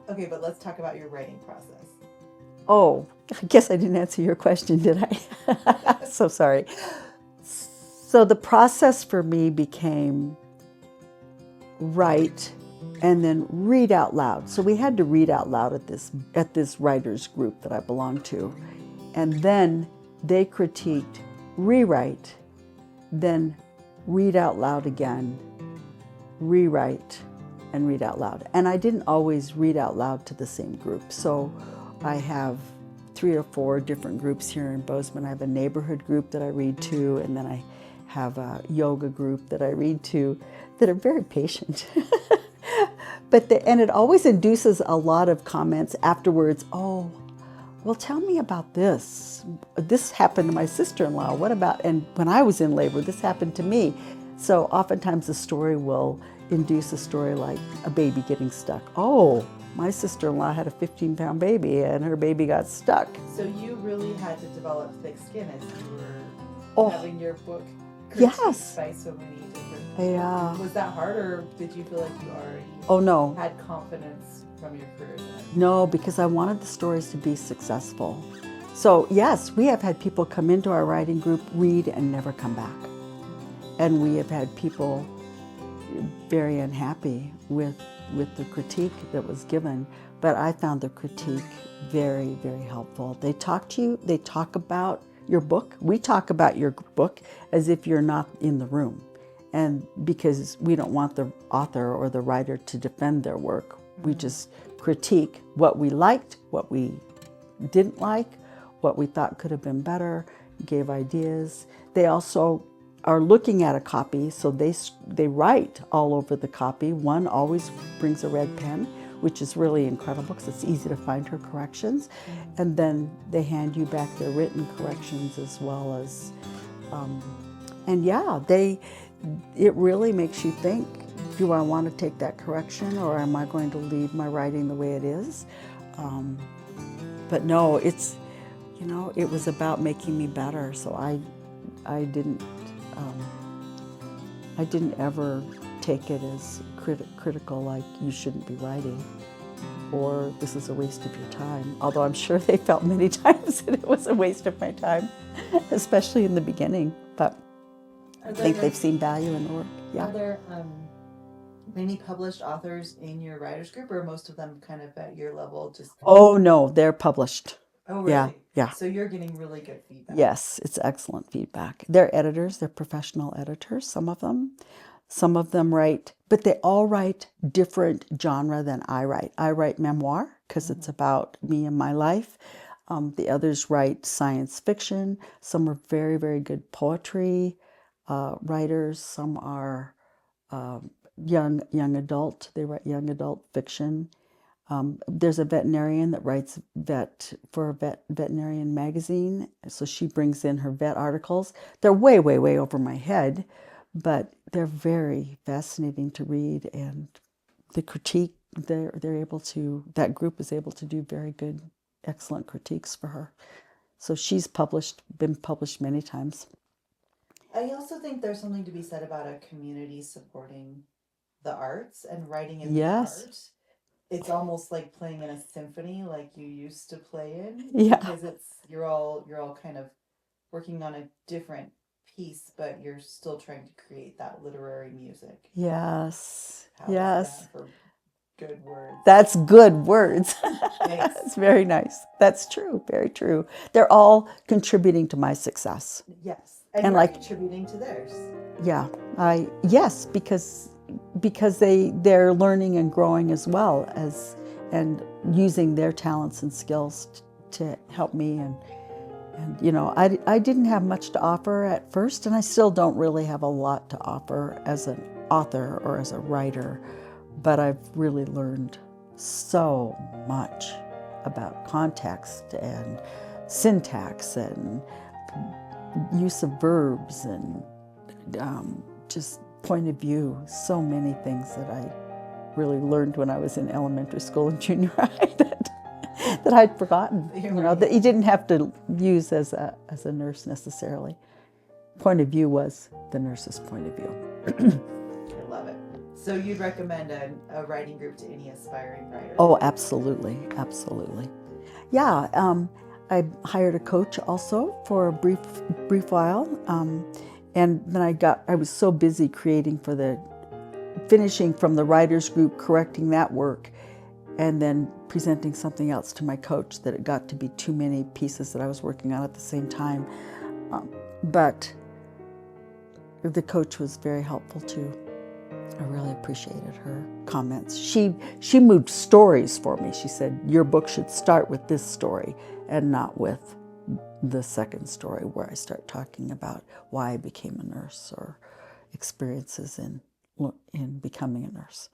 Okay, but let's talk about your writing process. Oh, I guess I didn't answer your question, did I? So sorry. So the process for me became write and then read out loud. So we had to read out loud at this writers group that I belonged to. And then they critiqued, rewrite, then read out loud again, rewrite, and read out loud. And I didn't always read out loud to the same group. So I have 3 or 4 different groups here in Bozeman. I have a neighborhood group that I read to, and then I have a yoga group that I read to that are very patient. And it always induces a lot of comments afterwards. Oh, well, tell me about this. This happened to my sister-in-law. What about, and when I was in labor, this happened to me. So oftentimes the story will induce a story like a baby getting stuck. Oh, my sister-in-law had a 15-pound baby and her baby got stuck. So you really had to develop thick skin as you were having your book critiqued Yes. by so many different people. Yeah. Was that hard, or did you feel like you already had confidence from your careers in it? No, because I wanted the stories to be successful. So yes, we have had people come into our writing group, read, and never come back. And we have had people very unhappy with the critique that was given, but I found the critique very, very helpful. They talk to you, they talk about your book. We talk about your book as if you're not in the room. And because we don't want the author or the writer to defend their work, we just critique what we liked, what we didn't like, what we thought could have been better, gave ideas. They also are looking at a copy, so they write all over the copy. One always brings a red pen, which is really incredible because it's easy to find her corrections. And then they hand you back their written corrections as well as, it really makes you think, do I want to take that correction or am I going to leave my writing the way it is? But no, it was about making me better. So I didn't ever take it as critical, like you shouldn't be writing or this is a waste of your time. Although I'm sure they felt many times that it was a waste of my time, especially in the beginning. But I think they've seen value in the work. Yeah. Are there many published authors in your writers group, or most of them kind of at your level? Oh no, they're published. Oh really? Yeah. So you're getting really good feedback. Yes, it's excellent feedback. They're editors, they're professional editors, some of them. Some of them write, but they all write different genre than I write. I write memoir because it's about me and my life. The others write science fiction. Some are very, very good poetry writers. Some are young adult. They write young adult fiction. There's a veterinarian that writes for a veterinarian magazine. So she brings in her vet articles. They're way, way, way over my head, but they're very fascinating to read. And the critique, that group is able to do very good, excellent critiques for her. So she's been published many times. I also think there's something to be said about a community supporting the arts and writing in the art. It's almost like playing in a symphony like you used to play in. Yeah. Because you're all kind of working on a different piece, but you're still trying to create that literary music. Yes. How is that for good words? That's good words. Thanks. That's very nice. That's true. Very true. They're all contributing to my success. Yes. And you're contributing to theirs. Yeah. Yes, because they're learning and growing as well as and using their talents and skills to help me and I didn't have much to offer at first, and I still don't really have a lot to offer as an author or as a writer, but I've really learned so much about context and syntax and use of verbs and just point of view, so many things that I really learned when I was in elementary school and junior high that I'd forgotten, that you didn't have to use as a nurse necessarily. Point of view was the nurse's point of view. I love it. So you'd recommend a writing group to any aspiring writer? Oh, absolutely, absolutely. Yeah, I hired a coach also for a brief while, and then I was so busy finishing from the writers group, correcting that work, and then presenting something else to my coach that it got to be too many pieces that I was working on at the same time. But the coach was very helpful too. I really appreciated her comments. She moved stories for me. She said, your book should start with this story and not with the second story where I start talking about why I became a nurse or experiences in becoming a nurse.